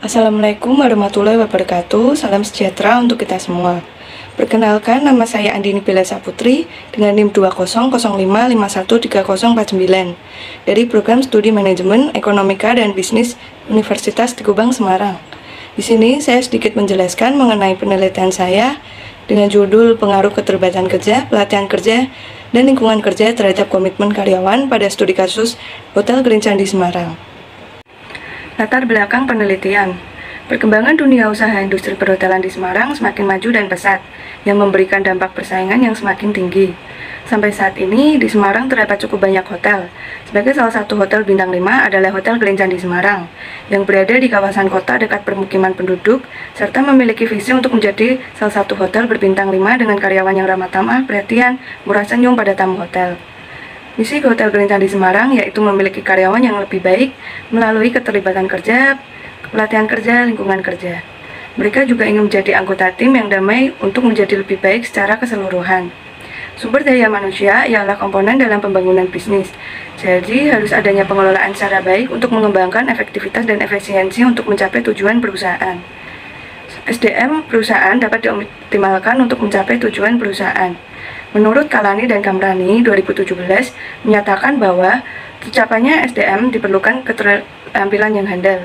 Assalamualaikum warahmatullahi wabarakatuh. Salam sejahtera untuk kita semua. Perkenalkan, nama saya Andini Bella Saputri dengan NIM 2005513049 dari Program Studi Manajemen Ekonomika dan Bisnis Universitas Teguh Bang Semarang. Di sini saya sedikit menjelaskan mengenai penelitian saya dengan judul Pengaruh Keterlibatan Kerja, Pelatihan Kerja, dan Lingkungan Kerja terhadap Komitmen Karyawan pada Studi Kasus Hotel Green Candi Semarang. Latar belakang penelitian. Perkembangan dunia usaha industri perhotelan di Semarang semakin maju dan pesat, yang memberikan dampak persaingan yang semakin tinggi. Sampai saat ini, di Semarang terdapat cukup banyak hotel. Sebagai salah satu hotel bintang 5 adalah Hotel Green Candi Semarang, yang berada di kawasan kota dekat permukiman penduduk, serta memiliki visi untuk menjadi salah satu hotel berbintang 5 dengan karyawan yang ramah tamah, perhatian, murah senyum pada tamu hotel. Misi Hotel Green Candi Semarang yaitu memiliki karyawan yang lebih baik melalui keterlibatan kerja, pelatihan kerja, lingkungan kerja. Mereka juga ingin menjadi anggota tim yang damai untuk menjadi lebih baik secara keseluruhan. Sumber daya manusia ialah komponen dalam pembangunan bisnis. Jadi harus adanya pengelolaan secara baik untuk mengembangkan efektivitas dan efisiensi untuk mencapai tujuan perusahaan. SDM perusahaan dapat dioptimalkan untuk mencapai tujuan perusahaan. Menurut Kalani dan Kamrani 2017 menyatakan bahwa tercapainya SDM diperlukan keterampilan yang handal.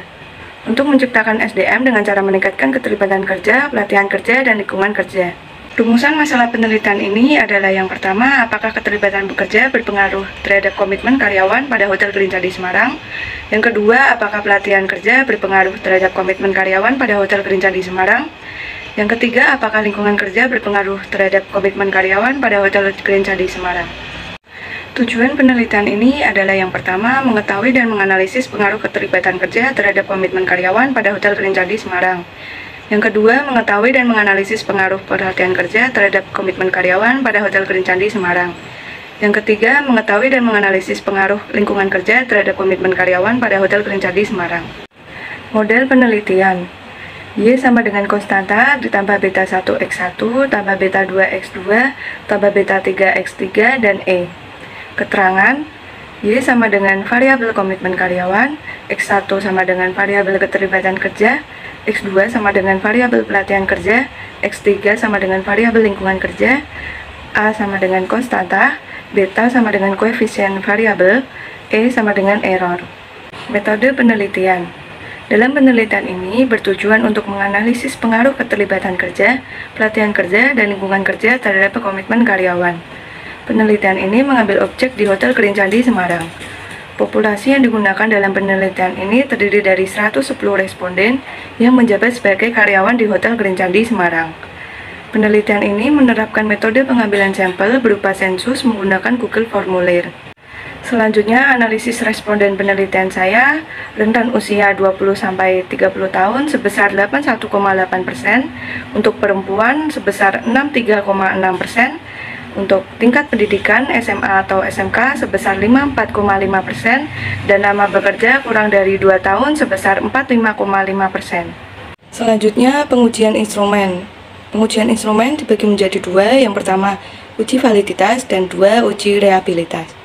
Untuk menciptakan SDM dengan cara meningkatkan keterlibatan kerja, pelatihan kerja, dan lingkungan kerja. Rumusan masalah penelitian ini adalah yang pertama, apakah keterlibatan bekerja berpengaruh terhadap komitmen karyawan pada Hotel Green Candi Semarang? Yang kedua, apakah pelatihan kerja berpengaruh terhadap komitmen karyawan pada Hotel Green Candi Semarang? Yang ketiga, apakah lingkungan kerja berpengaruh terhadap komitmen karyawan pada Hotel Green Candi Semarang? Tujuan penelitian ini adalah yang pertama, mengetahui dan menganalisis pengaruh keterlibatan kerja terhadap komitmen karyawan pada Hotel Green Candi Semarang. Yang kedua, mengetahui dan menganalisis pengaruh pelatihan kerja terhadap komitmen karyawan pada Hotel Green Candi Semarang. Yang ketiga, mengetahui dan menganalisis pengaruh lingkungan kerja terhadap komitmen karyawan pada Hotel Green Candi Semarang. Model penelitian. Y sama dengan konstanta ditambah beta 1x1 tambah beta 2x2 tambah beta 3x3 dan E. Keterangan, Y sama dengan variabel komitmen karyawan, X1 sama dengan variabel keterlibatan kerja, X2 sama dengan variabel pelatihan kerja, X3 sama dengan variabel lingkungan kerja, A sama dengan konstanta, beta sama dengan koefisien variabel, E sama dengan error. Metode penelitian. Dalam penelitian ini bertujuan untuk menganalisis pengaruh keterlibatan kerja, pelatihan kerja, dan lingkungan kerja terhadap komitmen karyawan. Penelitian ini mengambil objek di Hotel Green Candi Semarang. Populasi yang digunakan dalam penelitian ini terdiri dari 110 responden yang menjabat sebagai karyawan di Hotel Green Candi Semarang. Penelitian ini menerapkan metode pengambilan sampel berupa sensus menggunakan Google Formulir. Selanjutnya, analisis responden penelitian saya, rentan usia 20-30 tahun sebesar 81,8%, untuk perempuan sebesar 63,6%, untuk tingkat pendidikan SMA atau SMK sebesar 54,5%, dan lama bekerja kurang dari 2 tahun sebesar 45,5%. Selanjutnya, pengujian instrumen. Pengujian instrumen dibagi menjadi dua, yang pertama uji validitas dan dua uji reliabilitas.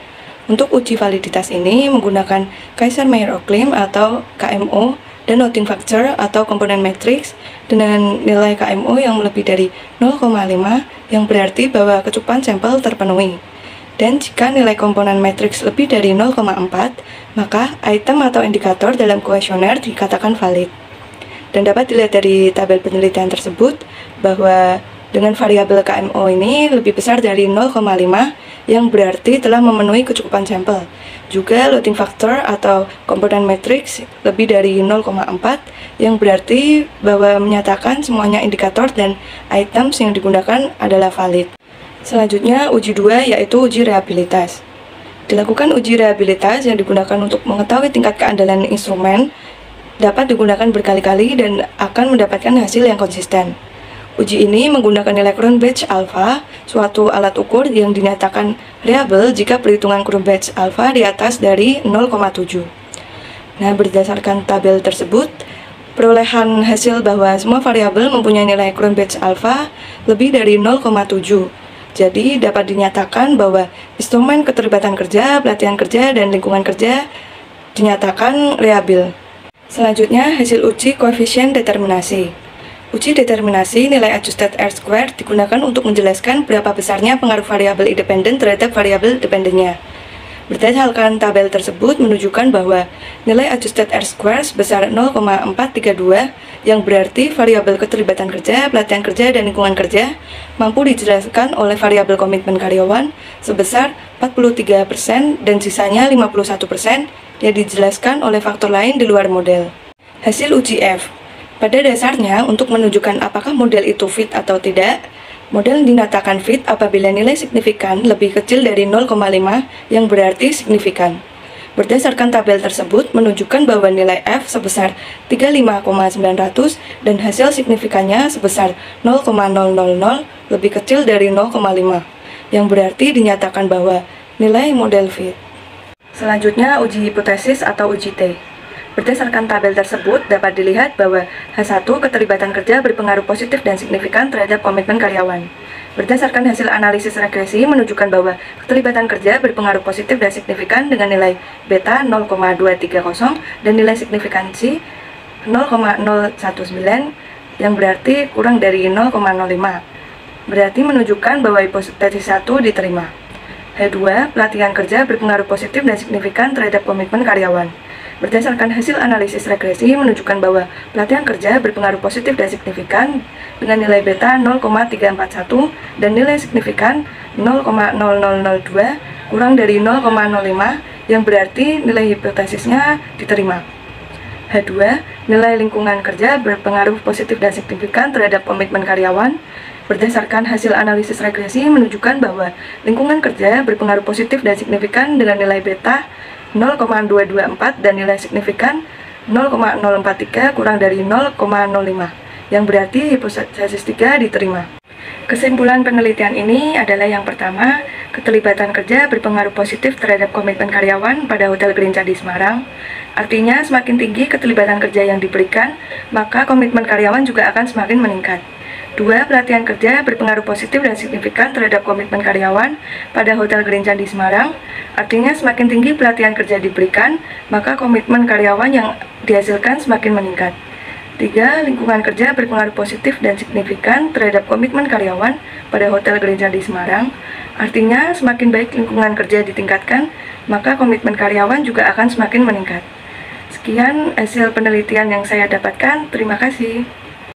Untuk uji validitas ini menggunakan Kaiser-Meyer-Ocklim atau KMO dan loading factor atau komponen matriks dengan nilai KMO yang lebih dari 0,5 yang berarti bahwa kecukupan sampel terpenuhi. Dan jika nilai komponen matriks lebih dari 0,4 maka item atau indikator dalam kuesioner dikatakan valid. Dan dapat dilihat dari tabel penelitian tersebut bahwa dengan variabel KMO ini lebih besar dari 0,5 yang berarti telah memenuhi kecukupan sampel. Juga loading factor atau komponen matriks lebih dari 0,4 yang berarti bahwa menyatakan semuanya indikator dan items yang digunakan adalah valid. Selanjutnya uji 2 yaitu uji reliabilitas. Dilakukan uji reliabilitas yang digunakan untuk mengetahui tingkat keandalan instrumen dapat digunakan berkali-kali dan akan mendapatkan hasil yang konsisten. Uji ini menggunakan nilai Crown Batch Alpha, suatu alat ukur yang dinyatakan reliable jika perhitungan Crown Batch Alpha di atas dari 0,7. Nah, berdasarkan tabel tersebut, perolehan hasil bahwa semua variabel mempunyai nilai Crown Batch Alpha lebih dari 0,7. Jadi, dapat dinyatakan bahwa instrumen keterlibatan kerja, pelatihan kerja, dan lingkungan kerja dinyatakan reliable. Selanjutnya, hasil uji koefisien determinasi. Uji determinasi nilai adjusted R-square digunakan untuk menjelaskan berapa besarnya pengaruh variabel independen terhadap variabel dependennya. Berdasarkan tabel tersebut menunjukkan bahwa nilai adjusted R-square sebesar 0,432 yang berarti variabel keterlibatan kerja, pelatihan kerja, dan lingkungan kerja mampu dijelaskan oleh variabel komitmen karyawan sebesar 43% dan sisanya 51% yang dijelaskan oleh faktor lain di luar model. Hasil uji F. Pada dasarnya, untuk menunjukkan apakah model itu fit atau tidak, model dinyatakan fit apabila nilai signifikan lebih kecil dari 0,5 yang berarti signifikan. Berdasarkan tabel tersebut menunjukkan bahwa nilai F sebesar 35,900 dan hasil signifikannya sebesar 0,000 lebih kecil dari 0,5 yang berarti dinyatakan bahwa nilai model fit. Selanjutnya, uji hipotesis atau uji T. Berdasarkan tabel tersebut, dapat dilihat bahwa H1 keterlibatan kerja berpengaruh positif dan signifikan terhadap komitmen karyawan. Berdasarkan hasil analisis regresi menunjukkan bahwa keterlibatan kerja berpengaruh positif dan signifikan dengan nilai beta 0,230 dan nilai signifikansi 0,019 yang berarti kurang dari 0,05. Berarti menunjukkan bahwa hipotesis 1 diterima. H2, pelatihan kerja berpengaruh positif dan signifikan terhadap komitmen karyawan. Berdasarkan hasil analisis regresi menunjukkan bahwa pelatihan kerja berpengaruh positif dan signifikan dengan nilai beta 0,341 dan nilai signifikan 0,0002 kurang dari 0,05 yang berarti nilai hipotesisnya diterima. H2, nilai lingkungan kerja berpengaruh positif dan signifikan terhadap komitmen karyawan. Berdasarkan hasil analisis regresi menunjukkan bahwa lingkungan kerja berpengaruh positif dan signifikan dengan nilai beta 0,224 dan nilai signifikan 0,043 kurang dari 0,05 yang berarti hipotesis 3 diterima. Kesimpulan penelitian ini adalah yang pertama, keterlibatan kerja berpengaruh positif terhadap komitmen karyawan pada Hotel Green Candi Semarang. Artinya semakin tinggi keterlibatan kerja yang diberikan, maka komitmen karyawan juga akan semakin meningkat. 2. Pelatihan kerja berpengaruh positif dan signifikan terhadap komitmen karyawan pada Hotel Green Candi Semarang. Artinya semakin tinggi pelatihan kerja diberikan, maka komitmen karyawan yang dihasilkan semakin meningkat. 3. Lingkungan kerja berpengaruh positif dan signifikan terhadap komitmen karyawan pada Hotel Green Candi Semarang. Artinya semakin baik lingkungan kerja ditingkatkan, maka komitmen karyawan juga akan semakin meningkat. Sekian hasil penelitian yang saya dapatkan. Terima kasih.